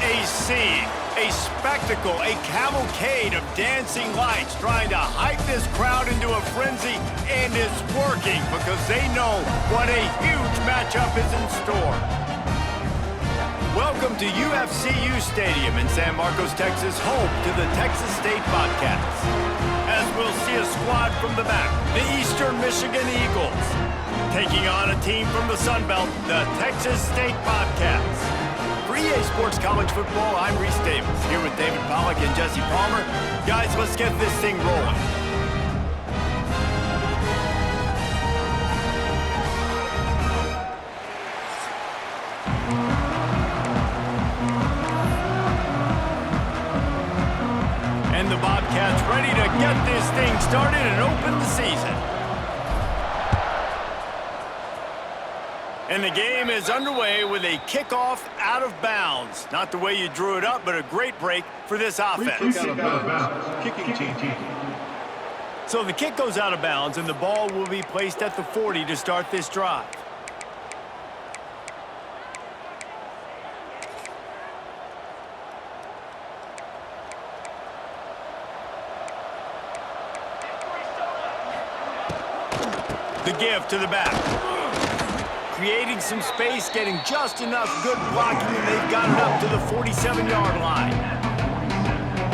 A scene, a spectacle, a cavalcade of dancing lights trying to hype this crowd into a frenzy, and it's working because they know what a huge matchup is in store. Welcome to UFCU Stadium in San Marcos, Texas, home to the Texas State Bobcats. As we'll see a squad from the back, the Eastern Michigan Eagles, taking on a team from the Sun Belt, the Texas State Bobcats. For EA Sports College Football, I'm Reese Davis, here with David Pollack and Jesse Palmer. Guys, let's get this thing rolling. And the Bobcats ready to get this thing started and open the season. And the game is underway with a kickoff out of bounds. Not the way you drew it up, but a great break for this offense. So the kick goes out of bounds, and the ball will be placed at the 40 to start this drive. The give to the back. Creating some space, getting just enough good blocking, and they've got it up to the 47-yard line.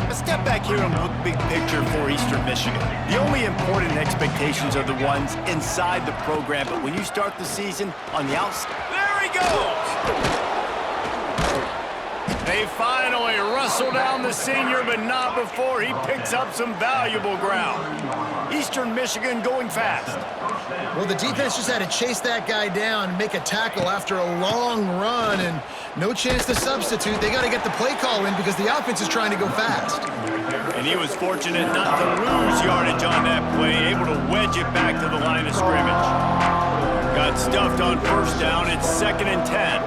A step back here and look big picture for Eastern Michigan. The only important expectations are the ones inside the program, but when you start the season on the outside, there he goes! They finally wrestle down the senior, but not before he picks up some valuable ground. Eastern Michigan going fast. Well, the defense just had to chase that guy down and make a tackle after a long run, and no chance to substitute. They got to get the play call in because the offense is trying to go fast. And he was fortunate not to lose yardage on that play, able to wedge it back to the line of scrimmage. Got stuffed on first down. It's 2nd and 10.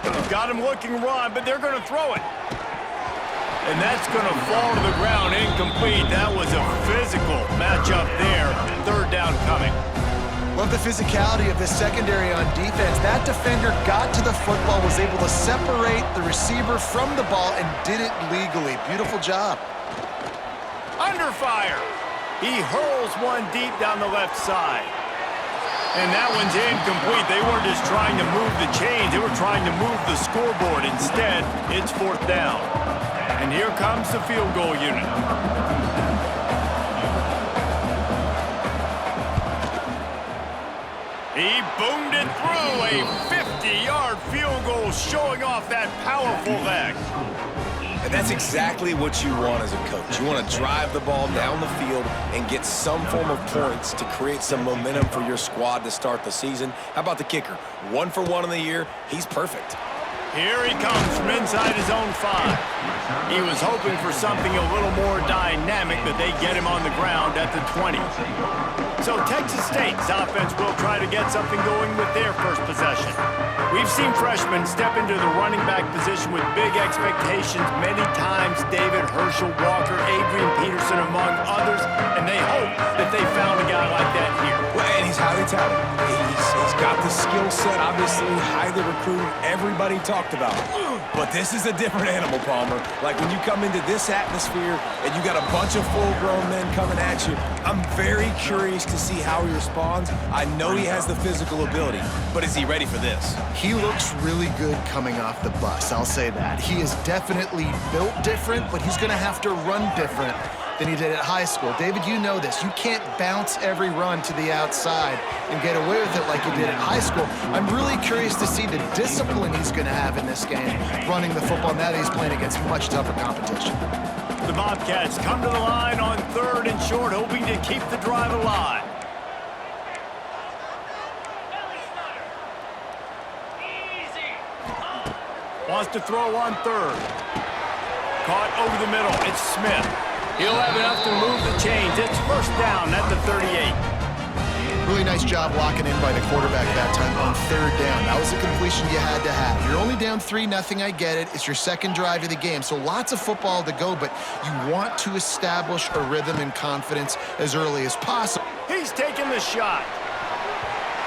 They've got him looking run, but they're going to throw it. And that's going to fall to the ground, incomplete. That was a physical matchup there. 3rd down coming. Love the physicality of this secondary on defense. That defender got to the football, was able to separate the receiver from the ball, and did it legally. Beautiful job. Under fire. He hurls one deep down the left side. And that one's incomplete. They weren't just trying to move the chains. They were trying to move the scoreboard. Instead, it's 4th down. And here comes the field goal unit. He boomed it through. A 50-yard field goal showing off that powerful leg. And that's exactly what you want as a coach. You want to drive the ball down the field and get some form of points to create some momentum for your squad to start the season. How about the kicker? 1 for 1 in the year. He's perfect. Here he comes from inside his own 5. He was hoping for something a little more dynamic, but they get him on the ground at the 20. So Texas State's offense will try to get something going with their first possession. We've seen freshmen step into the running back position with big expectations many times. David Herschel, Walker, Adrian Peterson, among others, and they hope that they found a guy like that here. Well, and he's highly touted. He's got the skill set, obviously, highly recruited. Everybody talked about it. But this is a different animal, Palmer. Like when you come into this atmosphere and you got a bunch of full-grown men coming at you, I'm very curious to see how he responds. I know he has the physical ability, but is he ready for this? He looks really good coming off the bus, I'll say that. He is definitely built different, but he's going to have to run different than he did at high school. David, you know this. You can't bounce every run to the outside and get away with it like you did at high school. I'm really curious to see the discipline he's going to have in this game, running the football now that he's playing against much tougher competition. The Bobcats come to the line on 3rd and short, hoping to keep the drive alive. Wants to throw on 3rd. Caught over the middle. It's Smith. He'll have enough to move the chains. It's 1st down at the 38. Really nice job locking in by the quarterback that time on 3rd down. That was a completion you had to have. You're only down 3-0, I get it. It's your 2nd drive of the game, so lots of football to go, but you want to establish a rhythm and confidence as early as possible. He's taking the shot.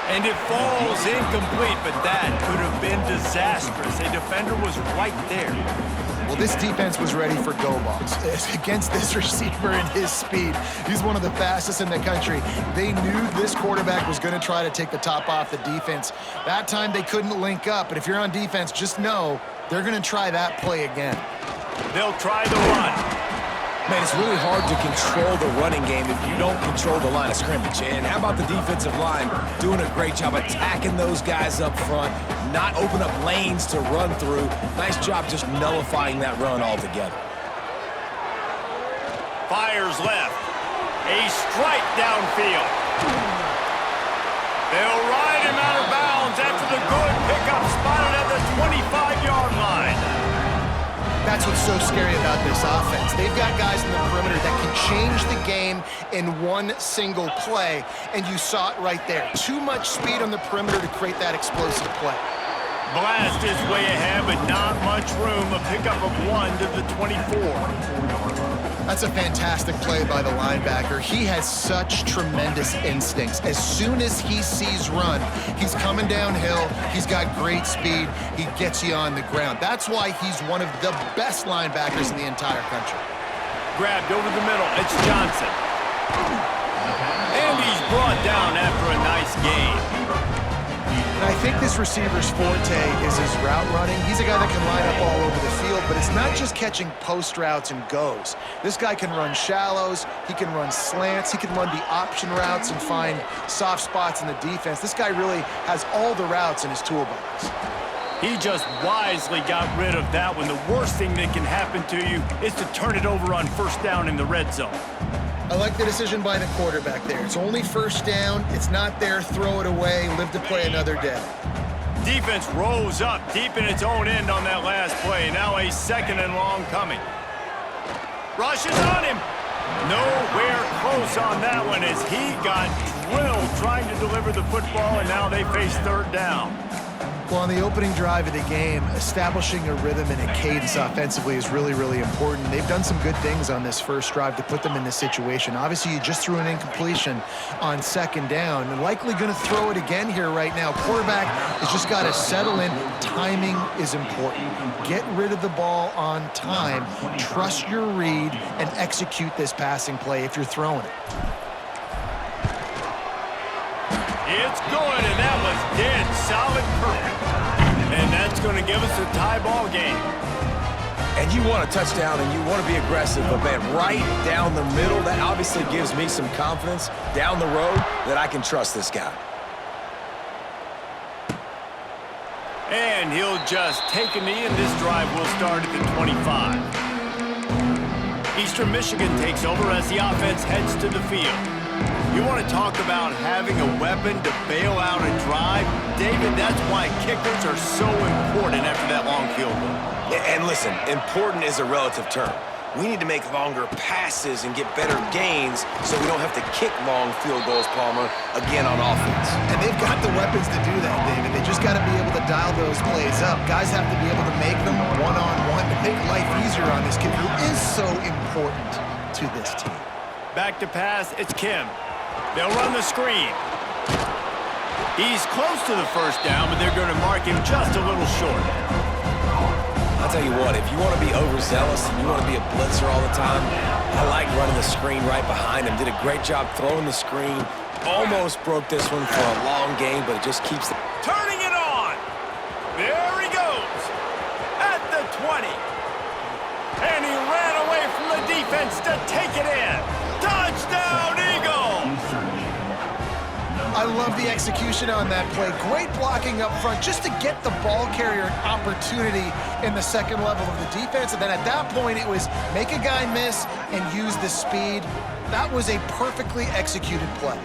And it falls incomplete, but that could have been disastrous. A defender was right there. Well, this defense was ready for go balls. Against this receiver and his speed, he's one of the fastest in the country. They knew this quarterback was going to try to take the top off the defense. That time they couldn't link up, but if you're on defense, just know they're going to try that play again. They'll try the run. Man, it's really hard to control the running game if you don't control the line of scrimmage. And how about the defensive line doing a great job attacking those guys up front, not open up lanes to run through. Nice job just nullifying that run altogether. Fires left. A strike downfield. They'll ride him out of bounds after the good pickup spotted at the 25-yard line. That's what's so scary about this offense. They've got guys in the perimeter that can change the game in one single play, and you saw it right there. Too much speed on the perimeter to create that explosive play. Blast his way ahead, but not much room. A pickup of 1 to the 24. That's a fantastic play by the linebacker. He has such tremendous instincts. As soon as he sees run, he's coming downhill. He's got great speed. He gets you on the ground. That's why he's one of the best linebackers in the entire country. Grabbed over the middle. It's Johnson. And he's brought down after a nice gain. And I think this receiver's forte is his route running. He's a guy that can line up all over the field, but it's not just catching post routes and goes. This guy can run shallows, he can run slants, he can run the option routes and find soft spots in the defense. This guy really has all the routes in his toolbox. He just wisely got rid of that one. The worst thing that can happen to you is to turn it over on first down in the red zone. I like the decision by the quarterback there. It's only first down. It's not there. Throw it away. Live to play another day. Defense rose up deep in its own end on that last play. Now a 2nd and long coming. Rushes on him. Nowhere close on that one as he got drilled trying to deliver the football, and now they face 3rd down. Well, on the opening drive of the game, establishing a rhythm and a cadence offensively is really, really important. They've done some good things on this first drive to put them in this situation. Obviously, you just threw an incompletion on 2nd down and likely going to throw it again here right now. Quarterback has just got to settle in. Timing is important. Get rid of the ball on time. Trust your read and execute this passing play if you're throwing it. It's good, and that was dead solid perfect. And that's going to give us a tie ball game. And you want a touchdown and you want to be aggressive, but man, right down the middle, that obviously gives me some confidence down the road that I can trust this guy. And he'll just take a knee, and this drive will start at the 25. Eastern Michigan takes over as the offense heads to the field. You want to talk about having a weapon to bail out a drive? David, that's why kickers are so important after that long field goal. And listen, important is a relative term. We need to make longer passes and get better gains so we don't have to kick long field goals, Palmer, again on offense. And they've got the weapons to do that, David. They just got to be able to dial those plays up. Guys have to be able to make them one-on-one to make life easier on this kid who is so important to this team. Back to pass, it's Kim. They'll run the screen. He's close to the first down, but they're going to mark him just a little short. I'll tell you what, if you want to be overzealous and you want to be a blitzer all the time, I like running the screen right behind him. Did a great job throwing the screen. Almost broke this one for a long game, but it just keeps the... Turning it on. There he goes. At the 20. And he ran away from the defense to take it in. Touchdown, Eagles! I love the execution on that play. Great blocking up front just to get the ball carrier an opportunity in the second level of the defense. And then at that point, it was make a guy miss and use the speed. That was a perfectly executed play.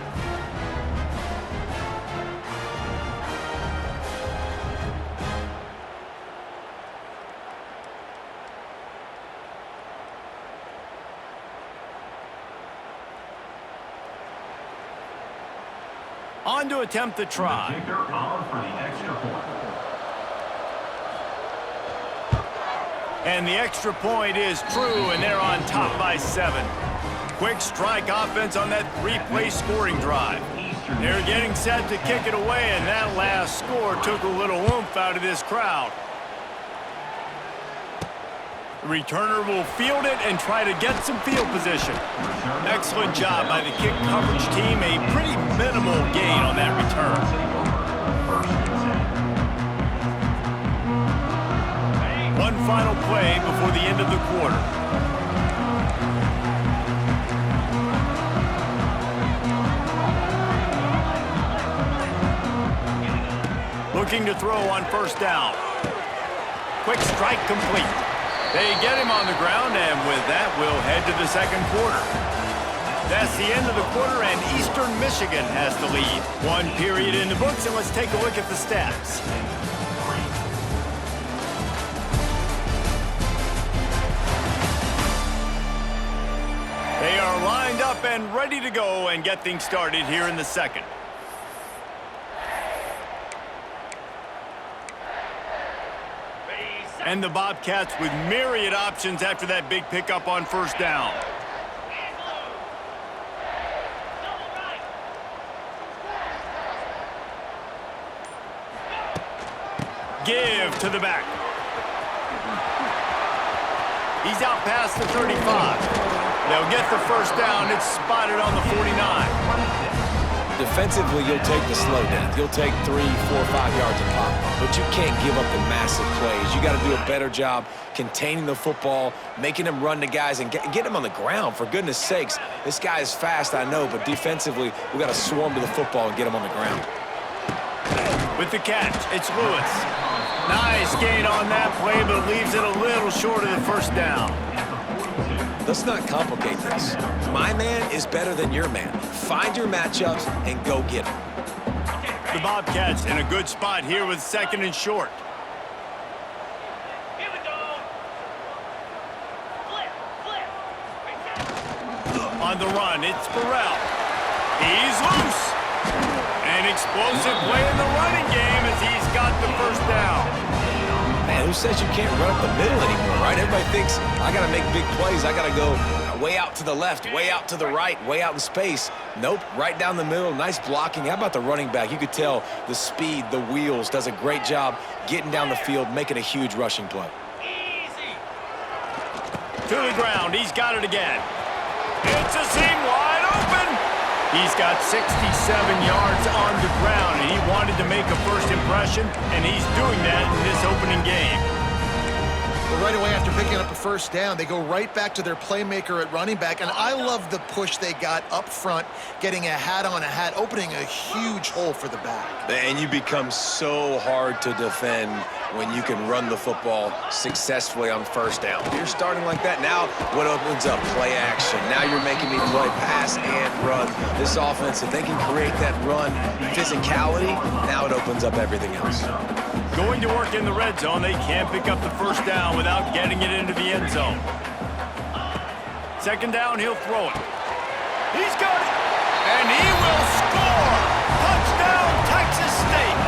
On to attempt the try. And the extra point is true, and they're on top by 7. Quick strike offense on that 3-play scoring drive. They're getting set to kick it away, and that last score took a little oomph out of this crowd. The returner will field it and try to get some field position. Excellent job by the kick coverage team. A pretty minimal gain on that return. One final play before the end of the quarter. Looking to throw on first down. Quick strike complete. They get him on the ground, and with that, we'll head to the second quarter. That's the end of the quarter, and Eastern Michigan has the lead. One period in the books, and let's take a look at the stats. They are lined up and ready to go and get things started here in the second. And the Bobcats with myriad options after that big pickup on first down. Give to the back. He's out past the 35. They'll get the first down. It's spotted on the 49. Defensively, you'll take the slow down. You'll take 3, 4, 5 yards a pop, but you can't give up the massive plays. You got to do a better job containing the football, making them run to guys, and get them on the ground, for goodness sakes. This guy is fast, I know, but defensively, we got to swarm to the football and get him on the ground. With the catch, it's Lewis. Nice gain on that play, but leaves it a little short of the first down. Let's not complicate this. My man is better than your man. Find your matchups and go get them. The Bobcats in a good spot here with second and short. Here we go. Flip. On the run, it's Burrell. He's loose. An explosive play in the running game as he's got the first down. Man, who says you can't run up the middle anymore, right? Everybody thinks, I got to make big plays. I got to go way out to the left, way out to the right, way out in space. Nope, right down the middle. Nice blocking. How about the running back? You could tell the speed, the wheels, does a great job getting down the field, making a huge rushing play. Easy. To the ground. He's got it again. It's a seam wide open. He's got 67 yards on the ground, and he wanted to make a first impression, and he's doing that in this opening game. Well, right away after picking up a first down, they go right back to their playmaker at running back, and I love the push they got up front, getting a hat on a hat, opening a huge hole for the back. And you become so hard to defend when you can run the football successfully on first down. You're starting like that. Now what opens up? Play action. Now you're making me play pass and run. This offense, if they can create that run physicality, now it opens up everything else. Going to work in the red zone, they can't pick up the first down without getting it into the end zone. Second down, he'll throw it. He's got it, and he will score! Touchdown, Texas State!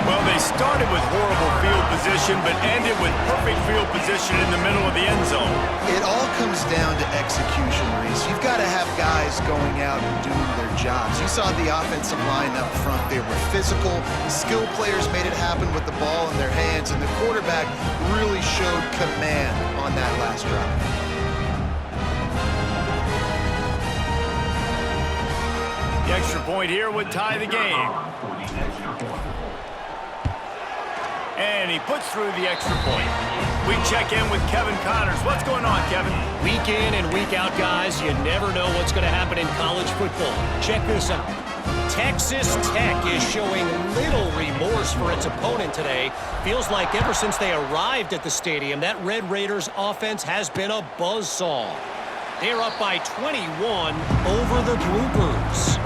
Well, they started with horrible field position, but ended with perfect field position in the middle of the end zone. It all comes down to execution, Reese. You've got to have guys going out and doing their jobs. You saw the offensive line up front. They were physical. Skilled players made it happen with the ball in their hands, and the quarterback really showed command on that last drive. The extra point here would tie the game. And he puts through the extra point. We check in with Kevin Connors. What's going on, Kevin? Week in and week out, guys, you never know what's going to happen in college football. Check this out. Texas Tech is showing little remorse for its opponent today. Feels like ever since they arrived at the stadium, that Red Raiders offense has been a buzzsaw. They're up by 21 over the Bluebirds.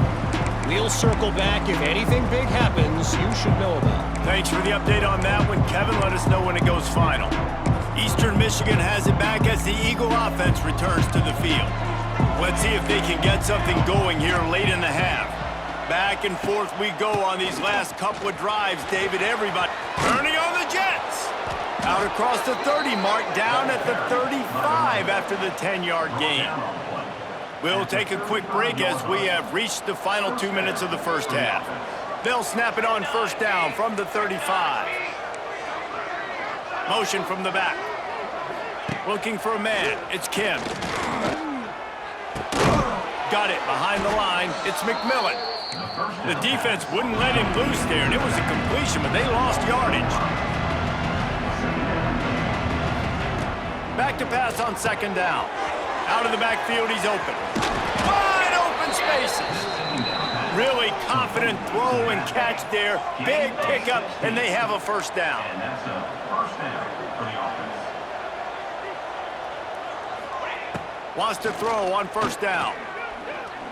We'll circle back. If anything big happens, you should know about it. Thanks for the update on that one, Kevin. Let us know when it goes final. Eastern Michigan has it back as the Eagle offense returns to the field. Let's see if they can get something going here late in the half. Back and forth we go on these last couple of drives, David. Everybody turning on the Jets. Out across the 30 mark, down at the 35 after the 10-yard gain. We'll take a quick break as we have reached the final 2 minutes of the first half. They'll snap it on first down from the 35. Motion from the back. Looking for a man. It's Kim. Got it behind the line. It's McMillan. The defense wouldn't let him loose there, and it was a completion, but they lost yardage. Back to pass on second down. Out of the backfield, he's open. Wide open spaces. Really confident throw and catch there. Big pickup, and they have a first down. Wants to throw on first down.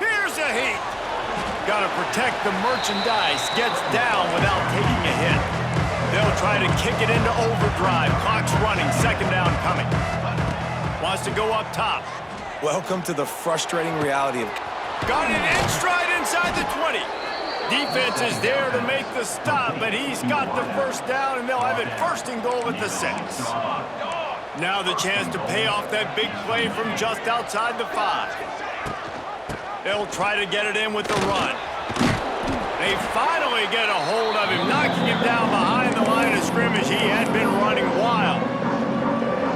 Here's a heat. Got to protect the merchandise. Gets down without taking a hit. They'll try to kick it into overdrive. Clock's running. Second down coming. Wants to go up top. Welcome to the frustrating reality of... Got it in stride inside the 20. Defense is there to make the stop, but he's got the first down, and they'll have it first and goal at the 6. Now the chance to pay off that big play from just outside the 5. They'll try to get it in with the run. They finally get a hold of him, knocking him down behind the line of scrimmage. He had been running wild.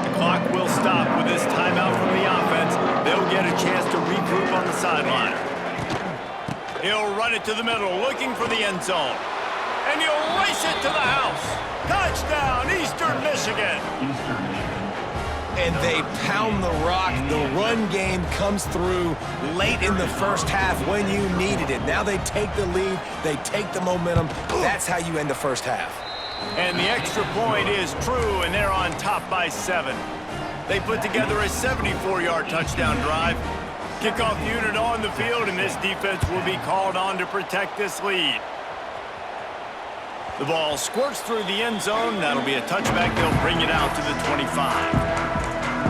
The clock will stop with this timeout from the offense. They'll get a chance to regroup on the sideline. He'll run it to the middle, looking for the end zone. And he'll race it to the house. Touchdown, Eastern Michigan. And they pound the rock. The run game comes through late in the first half when you needed it. Now they take the lead. They take the momentum. That's how you end the first half. And the extra point is true, and they're on top by 7. They put together a 74-yard touchdown drive. Kickoff unit on the field, and this defense will be called on to protect this lead. The ball squirts through the end zone. That'll be a touchback. They'll bring it out to the 25.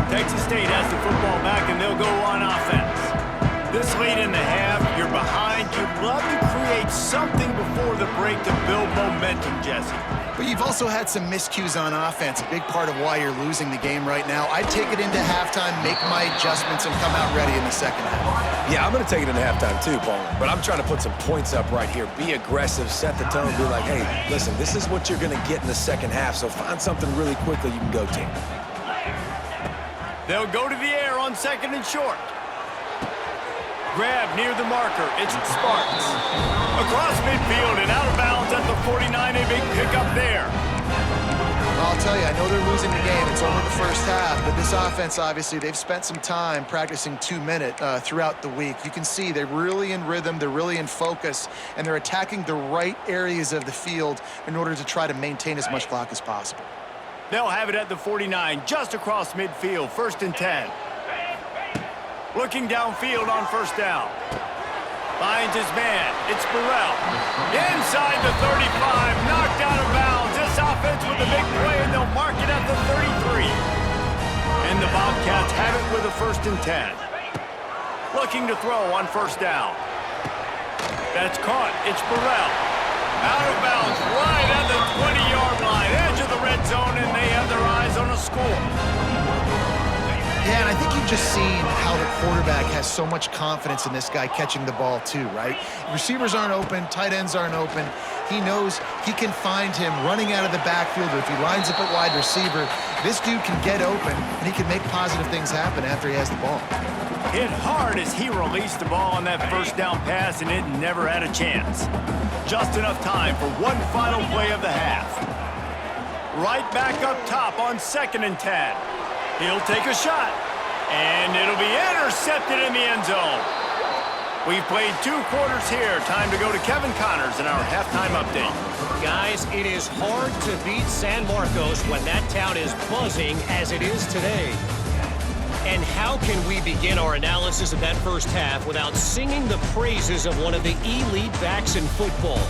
Texas State has the football back, and they'll go on offense. This late in the half, you're behind. You'd love to create something before the break to build momentum, Jesse. But you've also had some miscues on offense, a big part of why you're losing the game right now. I'd take it into halftime, make my adjustments, and come out ready in the second half. Yeah, I'm going to take it into halftime too, Paul. But I'm trying to put some points up right here. Be aggressive, set the tone, be like, hey, listen, this is what you're going to get in the second half, so find something really quickly you can go to. They'll go to the air on second and short. Grab near the marker. It's Sparks. Across midfield and out of bounds at the 49. A big pickup there. I'll tell you, I know they're losing the game. It's only the first half, but this offense, obviously, they've spent some time practicing 2-minute throughout the week. You can see they're really in rhythm, they're really in focus, and they're attacking the right areas of the field in order to try to maintain as much clock as possible. They'll have it at the 49, just across midfield, 1st and 10. Looking downfield on first down. Finds his man. It's Burrell. Inside the 35, knocked out of bounds. This offense with a big play, and they'll mark it at the 33. And the Bobcats have it with a 1st and 10. Looking to throw on first down. That's caught. It's Burrell. Out of bounds, right at the 20-yard line, edge of the red zone, and they have their eyes on a score. Yeah, and I think you've just seen how the quarterback has so much confidence in this guy catching the ball too, right? Receivers aren't open, tight ends aren't open. He knows he can find him running out of the backfield, or if he lines up at wide receiver, this dude can get open, and he can make positive things happen after he has the ball. Hit hard as he released the ball on that first down pass, and it never had a chance. Just enough time for one final play of the half. Right back up top on 2nd and 10. He'll take a shot, and it'll be intercepted in the end zone. We've played 2 quarters here. Time to go to Kevin Connors in our halftime update. Guys, it is hard to beat San Marcos when that town is buzzing as it is today. And how can we begin our analysis of that first half without singing the praises of one of the elite backs in football?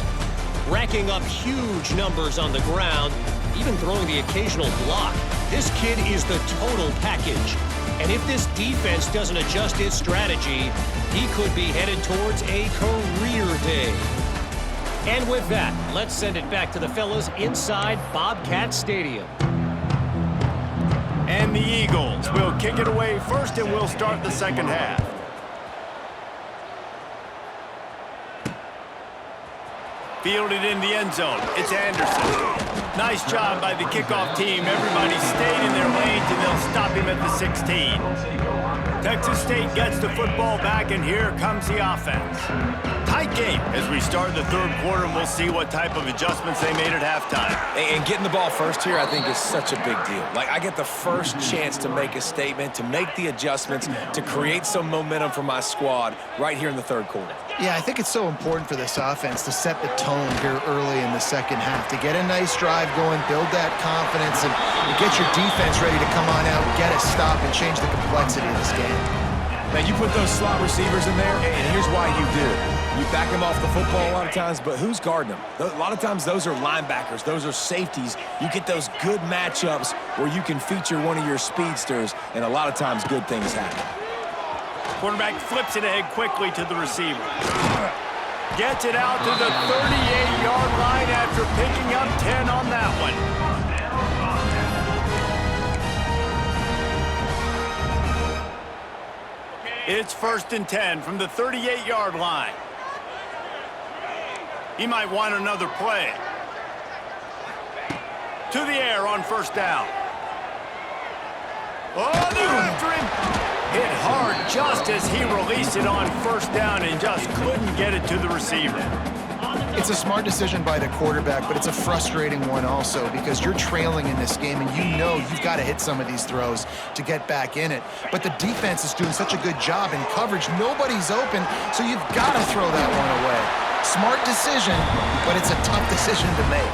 Racking up huge numbers on the ground, even throwing the occasional block. This kid is the total package. And if this defense doesn't adjust its strategy, he could be headed towards a career day. And with that, let's send it back to the fellas inside Bobcat Stadium. And the Eagles will kick it away first, and we'll start the second half. Fielded in the end zone. It's Anderson. Nice job by the kickoff team. Everybody stayed in their lanes, and they'll stop him at the 16. Texas State gets the football back, and here comes the offense. Tight game as we start the third quarter, and we'll see what type of adjustments they made at halftime. And getting the ball first here, I think, is such a big deal. Like, I get the first chance to make a statement, to make the adjustments, to create some momentum for my squad right here in the third quarter. Yeah, I think it's so important for this offense to set the tone here early in the second half, to get a nice drive going, build that confidence, and get your defense ready to come on out, get a stop, and change the complexity of this game. Man, you put those slot receivers in there, and here's why you do it. You back them off the football a lot of times, but who's guarding them? A lot of times those are linebackers. Those are safeties. You get those good matchups where you can feature one of your speedsters, and a lot of times good things happen. Quarterback flips it ahead quickly to the receiver. Gets it out to the 38-yard line after picking up 10 on that one. It's 1st and 10 from the 38-yard line. He might want another play. To the air on 1st down. Oh, they're after him. Hit hard just as he released it on 1st down and just couldn't get it to the receiver. It's a smart decision by the quarterback, but it's a frustrating one also because you're trailing in this game and you know you've got to hit some of these throws to get back in it. But the defense is doing such a good job in coverage. Nobody's open, so you've got to throw that one away. Smart decision, but it's a tough decision to make.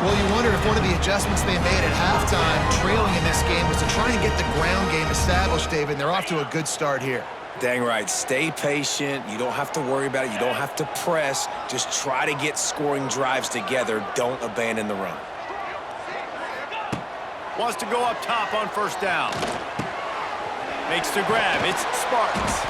Well, you wonder if one of the adjustments they made at halftime, trailing in this game, was to try and get the ground game established, David, and they're off to a good start here. Dang right. Stay patient. You don't have to worry about it. You don't have to press. Just try to get scoring drives together. Don't abandon the run. Wants to go up top on 1st down. Makes the grab. It's Spartans.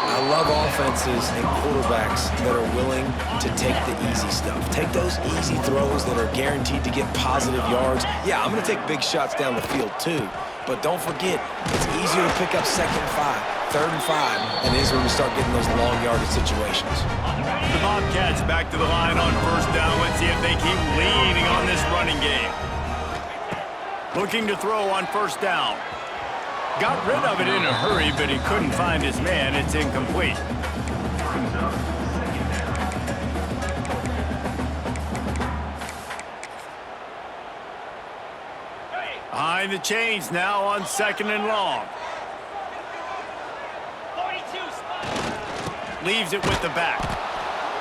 I love offenses and quarterbacks that are willing to take the easy stuff. Take those easy throws that are guaranteed to get positive yards. Yeah, I'm going to take big shots down the field too. But don't forget, it's easier to pick up 2nd and 5, 3rd and 5, than it is when we start getting those long yardage situations. The Bobcats back to the line on 1st down. Let's see if they keep leaning on this running game. Looking to throw on 1st down. Got rid of it in a hurry, but he couldn't find his man. It's incomplete. Behind the chains now on 2nd and long. Leaves it with the back.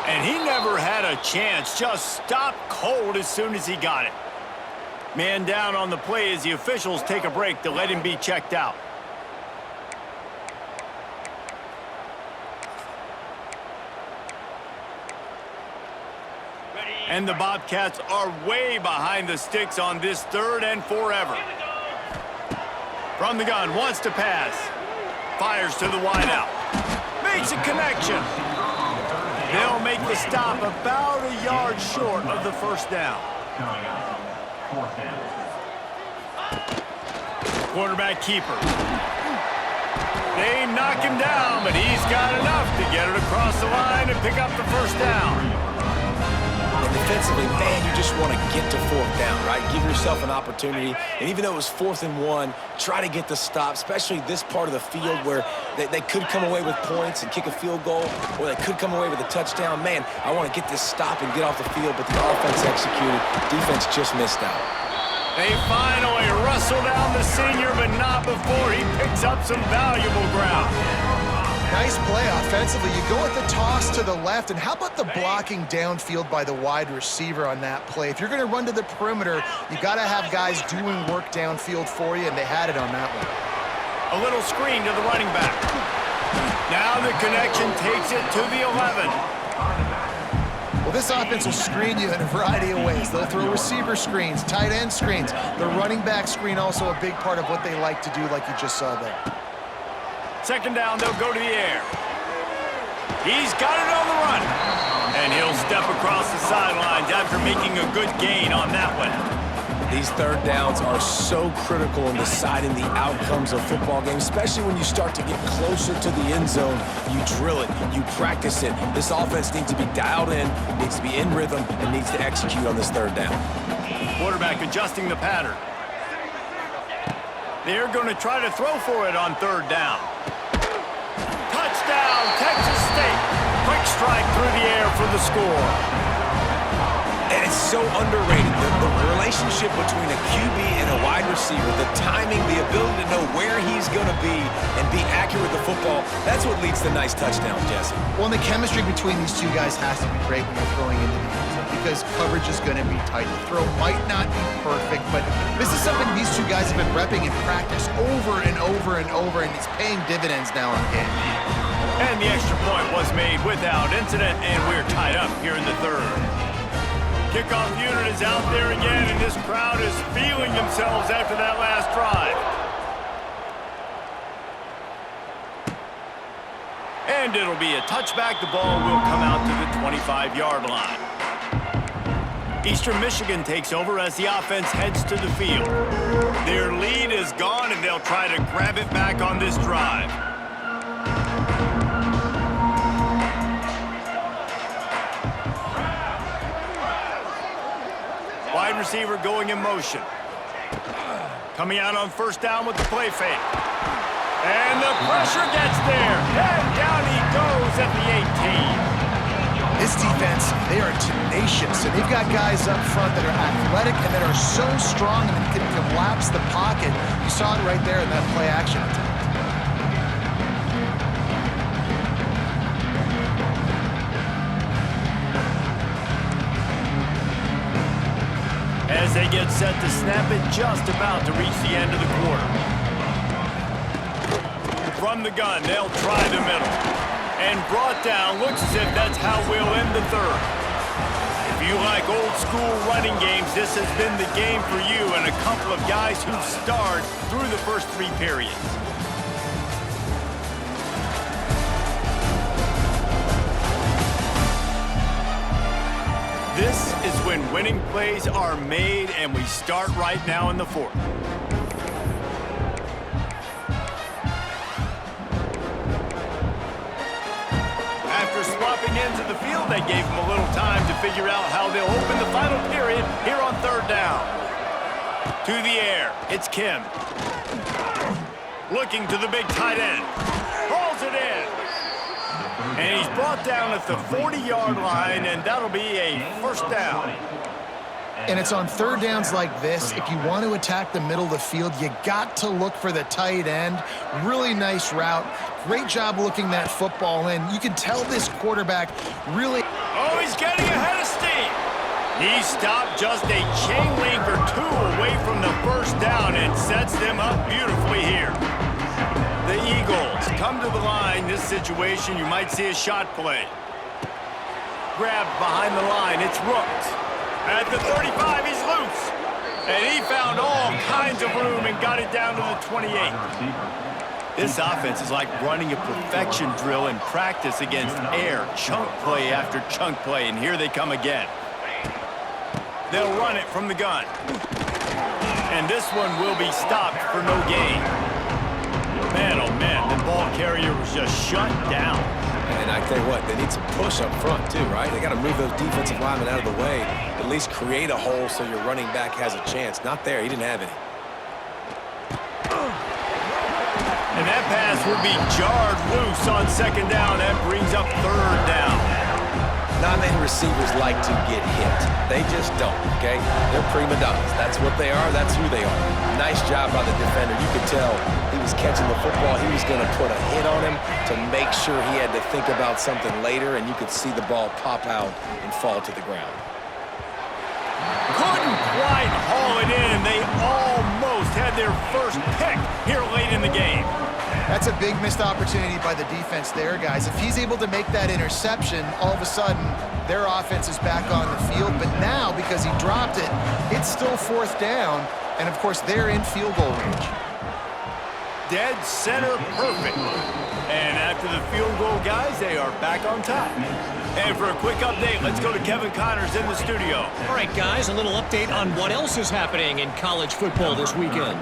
And he never had a chance. Just stopped cold as soon as he got it. Man down on the play as the officials take a break to let him be checked out. And the Bobcats are way behind the sticks on this 3rd and forever. From the gun, wants to pass. Fires to the wideout. Makes a connection. They'll make the stop about a yard short of the 1st down. Quarterback keeper. They knock him down, but he's got enough to get it across the line and pick up the 1st down. And defensively, man, you just want to get to 4th down, right? Give yourself an opportunity. And even though it was 4th and 1, try to get the stop, especially this part of the field where they could come away with points and kick a field goal, or they could come away with a touchdown. Man, I want to get this stop and get off the field, but the offense executed. Defense just missed out. They finally wrestle down the senior, but not before he picks up some valuable ground. Nice play offensively. You go with the toss to the left, and how about the blocking downfield by the wide receiver on that play? If you're going to run to the perimeter, you got to have guys doing work downfield for you, and they had it on that one. A little screen to the running back. Now the connection takes it to the 11. Well, this offense will screen you in a variety of ways. They'll throw receiver screens, tight end screens. The running back screen also a big part of what they like to do, like you just saw there. 2nd down, they'll go to the air. He's got it on the run. And he'll step across the sidelines after making a good gain on that one. These third downs are so critical in deciding the outcomes of football games, especially when you start to get closer to the end zone. You drill it, you practice it. This offense needs to be dialed in, needs to be in rhythm, and needs to execute on this third down. Quarterback adjusting the pattern. They're going to try to throw for it on third down. Touchdown, Texas State. Quick strike through the air for the score. And it's so underrated, the relationship between a QB and a wide receiver, the timing, the ability to know where he's going to be and be accurate with the football, that's what leads to nice touchdowns, Jesse. Well, and the chemistry between these two guys has to be great when you're throwing into the end zone because coverage is going to be tight. The throw might not be perfect, but this is something these two guys have been repping in practice over and over and over, and it's paying dividends now on game. And the extra point was made without incident, and we're tied up here in the third. Kickoff unit is out there again, and this crowd is feeling themselves after that last drive. And it'll be a touchback. The ball will come out to the 25-yard line. Eastern Michigan takes over as the offense heads to the field. Their lead is gone, and they'll try to grab it back on this drive. Wide receiver going in motion. Coming out on first down with the play fake. And the pressure gets there. And down he goes at the 18. This defense, they are tenacious, and they've got guys up front that are athletic and that are so strong and can collapse the pocket. You saw it right there in that play action attempt. As they get set to snap it, just about to reach the end of the quarter. From the gun, they'll try the middle. And brought down, looks as if that's how we'll end the third. If you like old school running games, this has been the game for you and a couple of guys who've starred through the first three periods. This is when winning plays are made, and we start right now in the fourth. After swapping into the field, they gave him a little time to figure out how they'll open the final period here on third down. To the air, it's Kim. Looking to the big tight end. Hauls it in. And he's brought down at the 40-yard line, and that'll be a first down. And it's on third downs like this, if you want to attack the middle of the field, you got to look for the tight end. Really nice route. Great job looking that football in. You can tell this quarterback really... Oh, he's getting ahead of steam. He stopped just a chain link or two away from the first down and sets them up beautifully here. The Eagles come to the line. This situation, you might see a shot play. Grabbed behind the line. It's Rooks. At the 35, he's loose. And he found all kinds of room and got it down to the 28. This offense is like running a perfection drill in practice against air. Chunk play after chunk play, and here they come again. They'll run it from the gun. And this one will be stopped for no gain. Man, oh man, the ball carrier was just shut down. And I tell you what, they need some push up front too, right? They got to move those defensive linemen out of the way, at least create a hole so your running back has a chance. Not there, he didn't have any. And that pass will be jarred loose on second down. That brings up third down. Not many receivers like to get hit. They just don't, okay? They're prima donnas. That's what they are. That's who they are. Nice job by the defender. You could tell he was catching the football. He was going to put a hit on him to make sure he had to think about something later, and you could see the ball pop out and fall to the ground. Couldn't quite haul it in, and they almost had their first pick here late in the game. That's a big missed opportunity by the defense there, guys. If he's able to make that interception, all of a sudden, their offense is back on the field. But now, because he dropped it, it's still fourth down. And, of course, they're in field goal range. Dead center perfect. And after the field goal, guys. They are back on top. And for a quick update, let's go to Kevin Connors in the studio. All right, guys, a little update on what else is happening in college football this weekend.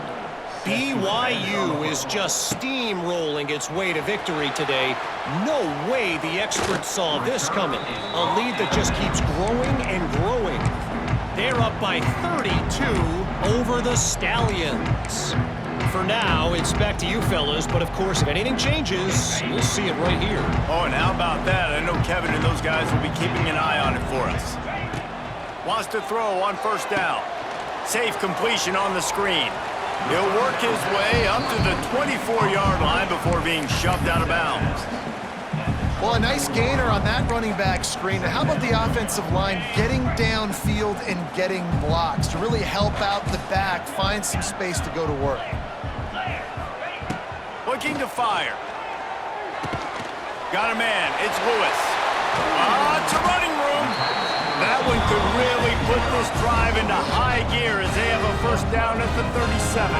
BYU is just steamrolling its way to victory today. No way the experts saw this coming. A lead that just keeps growing and growing. They're up by 32 over the Stallions. For now, it's back to you fellas, but of course, if anything changes, you'll see it right here. Oh, and how about that? I know Kevin and those guys will be keeping an eye on it for us. Wants to throw on first down. Safe completion on the screen. He'll work his way up to the 24-yard line before being shoved out of bounds. Well, a nice gainer on that running back screen. How about the offensive line getting downfield and getting blocks to really help out the back, find some space to go to work? Looking to fire. Got a man. It's Lewis. It's a running room. That one could really put this drive into high gear as they have a first down at the 37.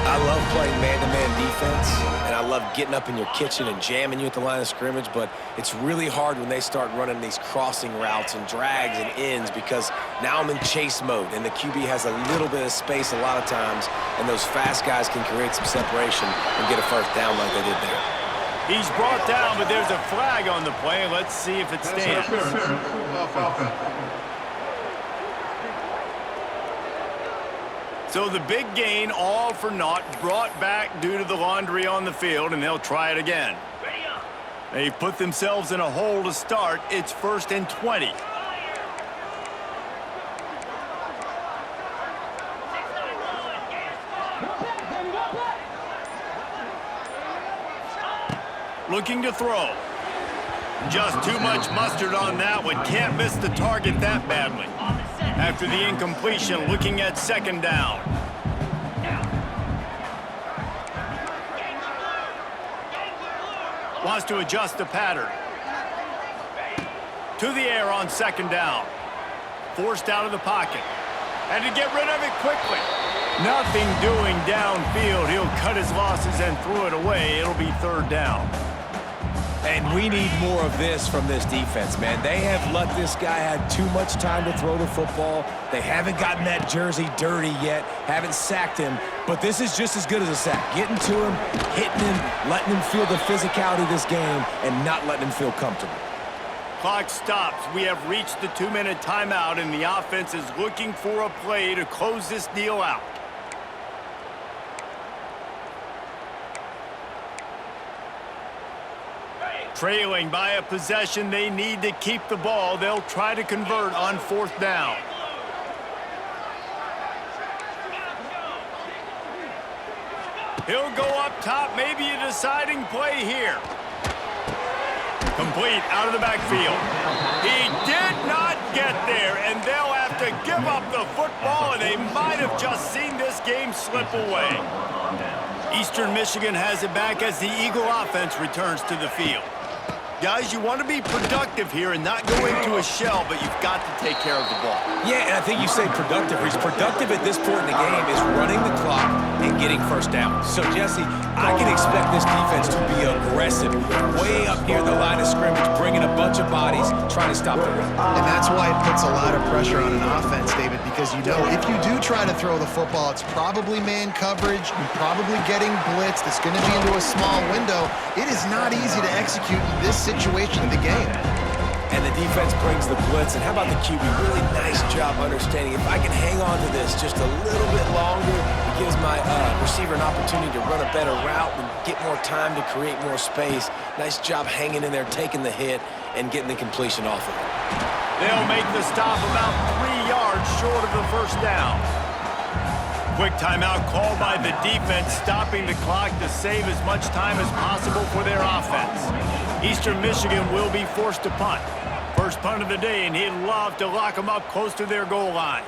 I love playing man-to-man defense, and I love getting up in your kitchen and jamming you at the line of scrimmage, but it's really hard when they start running these crossing routes and drags and ends because now I'm in chase mode, and the QB has a little bit of space a lot of times, and those fast guys can create some separation and get a first down like they did there. He's brought down, but there's a flag on the play. Let's see if it stands. So the big gain, all for naught, brought back due to the laundry on the field, and they'll try it again. They've put themselves in a hole to start. It's 1st and 20. Looking to throw. Just too much mustard on that one. Can't miss the target that badly. After the incompletion, looking at second down. Wants to adjust the pattern. To the air on second down. Forced out of the pocket. And to get rid of it quickly. Nothing doing downfield. He'll cut his losses and throw it away. It'll be third down. And we need more of this from this defense, man. They have let this guy have too much time to throw the football. They haven't gotten that jersey dirty yet, haven't sacked him, but this is just as good as a sack. Getting to him, hitting him, letting him feel the physicality of this game, and not letting him feel comfortable. Clock stops. We have reached the 2-minute timeout, and the offense is looking for a play to close this deal out. Trailing by a possession, they need to keep the ball. They'll try to convert on fourth down. He'll go up top, maybe a deciding play here. Complete out of the backfield. He did not get there, and they'll have to give up the football, and they might have just seen this game slip away. Eastern Michigan has it back as the Eagle offense returns to the field. Guys, you want to be productive here and not go into a shell, but you've got to take care of the ball. Yeah, and I think you say productive. He's productive at this point in the game is running the clock and getting first down. So, Jesse, I can expect this defense to be aggressive, way up near the line of scrimmage, bringing a bunch of bodies, trying to stop the run. And that's why it puts a lot of pressure on an offense, David, because you know if you do try to throw the football, it's probably man coverage, you're probably getting blitzed, it's going to be into a small window. It is not easy to execute in this situation of the game. And the defense brings the blitz. And how about the QB? Really nice job understanding. If I can hang on to this just a little bit longer, it gives my receiver an opportunity to run a better route and get more time to create more space. Nice job hanging in there, taking the hit, and getting the completion off of it. They'll make the stop about 3 yards short of the first down. Quick timeout called by the defense, stopping the clock to save as much time as possible for their offense. Eastern Michigan will be forced to punt. First punt of the day, and he'd love to lock them up close to their goal line.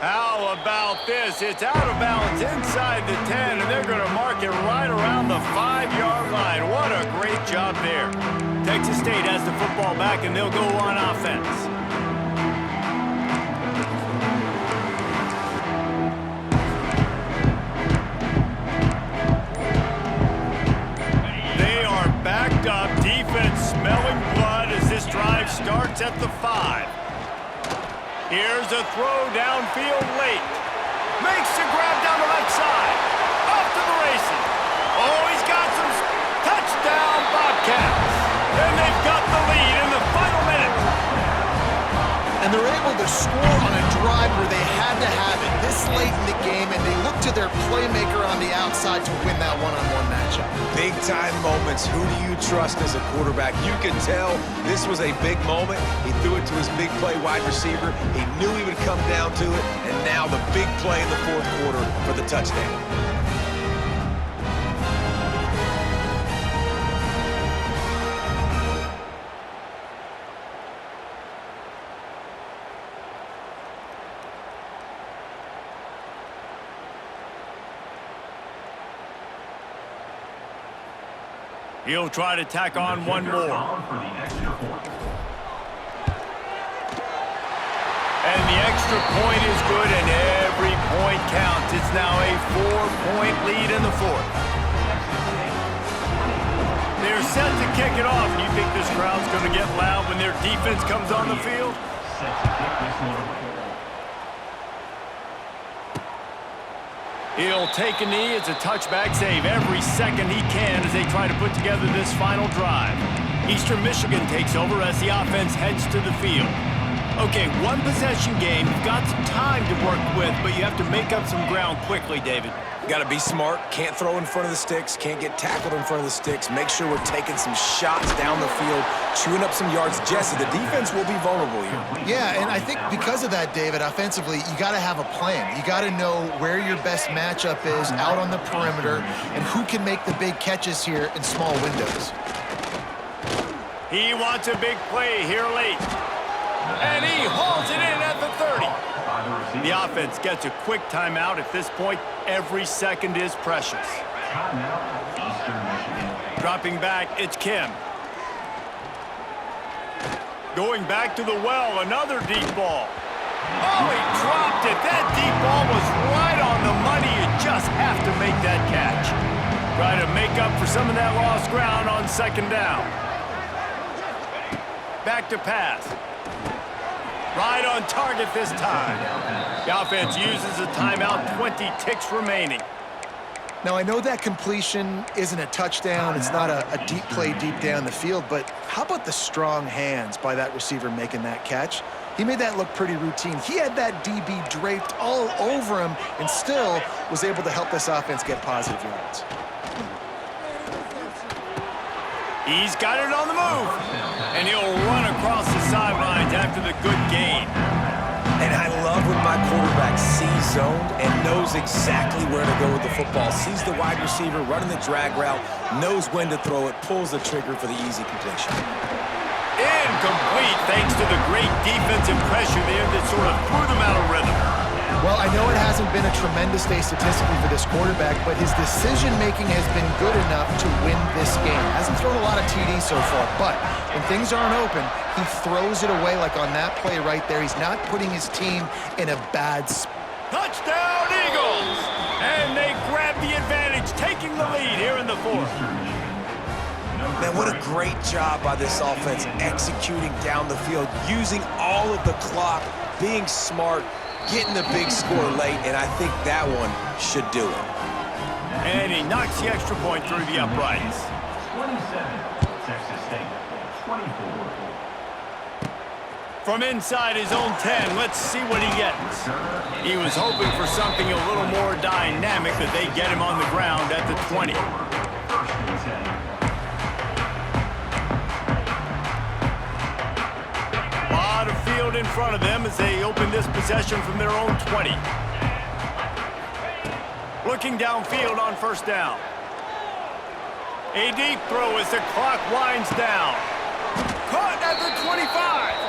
How about this? It's out of bounds inside the 10, and they're going to mark it right around the 5-yard line. What a great job there. Texas State has the football back, and they'll go on offense. starts at the 5. Here's a throw downfield late. Makes the grab down the left side. Off to the races. Oh, he's got some touchdown Bobcats. And they've got the lead in the final minute. And they're able to score on a drive where they had to have it this late in the game, and they look to their playmaker on the outside to win that one-on-one matchup. Big-time moments. Who do you trust as a quarterback? You can tell this was a big moment. He threw it to his big play wide receiver. He knew he would come down to it, and now the big play in the fourth quarter for the touchdown. He'll try to tack on one more. And the extra point is good, and every point counts. It's now a 4-point lead in the fourth. They're set to kick it off. Do you think this crowd's going to get loud when their defense comes on the field? He'll take a knee. It's a touchback save every second he can as they try to put together this final drive. Eastern Michigan takes over as the offense heads to the field. Okay, one possession game. You've got some time to work with, but you have to make up some ground quickly, David. Got to be smart. Can't throw in front of the sticks. Can't get tackled in front of the sticks. Make sure we're taking some shots down the field, chewing up some yards. Jesse, the defense will be vulnerable here. Yeah, and I think because of that, David, offensively, you got to have a plan. You got to know where your best matchup is out on the perimeter and who can make the big catches here in small windows. He wants a big play here late. And he hauls it in at the 30. The offense gets a quick timeout. At this point, every second is precious. Dropping back, it's Kim. Going back to the well, another deep ball. Oh, he dropped it. That deep ball was right on the money. You just have to make that catch. Try to make up for some of that lost ground on second down. Back to pass. Right on target this time. The offense uses a timeout, 20 ticks remaining. Now, I know that completion isn't a touchdown. It's not a deep play deep down the field, but how about the strong hands by that receiver making that catch? He made that look pretty routine. He had that DB draped all over him and still was able to help this offense get positive yards. He's got it on the move, and he'll run across the sidelines after the good gain. And I love when my quarterback sees zoned and knows exactly where to go with the football. Sees the wide receiver running the drag route, knows when to throw it, pulls the trigger for the easy completion. Incomplete thanks to the great defensive pressure there that sort of threw them out of rhythm. Well, I know it hasn't been a tremendous day statistically for this quarterback, but his decision-making has been good enough to win this game. Hasn't thrown a lot of TDs so far, but when things aren't open, he throws it away like on that play right there. He's not putting his team in a bad spot. Touchdown, Eagles! And they grab the advantage, taking the lead here in the fourth. Man, what a great job by this offense executing down the field, using all of the clock, being smart, getting the big score late, and I think that one should do it. And he knocks the extra point through the uprights. 27, Texas State, 24. From inside his own 10, let's see what he gets. He was hoping for something a little more dynamic, but they get him on the ground at the 20. In front of them as they open this possession from their own 20. Looking downfield on first down. A deep throw as the clock winds down. Caught at the 25.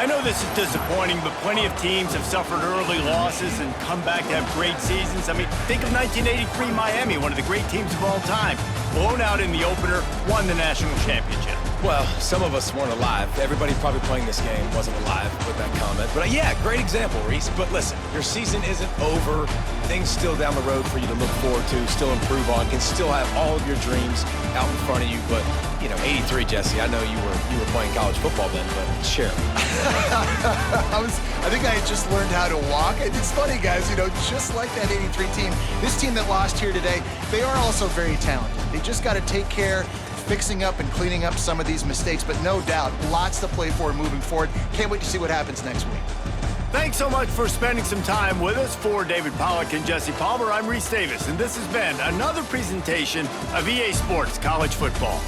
I know this is disappointing, but plenty of teams have suffered early losses and come back to have great seasons. I mean, think of 1983 Miami, one of the great teams of all time. blown out in the opener, won the national championship. Well, some of us weren't alive. Everybody probably playing this game wasn't alive with that comment. But yeah, great example, Reese. But listen, your season isn't over. Things still down the road for you to look forward to, still improve on, can still have all of your dreams out in front of you. But, you know, 83, Jesse, I know you were playing college football then, but share. I think I had just learned how to walk. It's funny, guys, you know, just like that 83 team, this team that lost here today, they are also very talented. They just got to take care fixing up and cleaning up some of these mistakes, but no doubt, lots to play for moving forward. Can't wait to see what happens next week. Thanks so much for spending some time with us. For David Pollack and Jesse Palmer, I'm Reese Davis, and this has been another presentation of EA Sports College Football.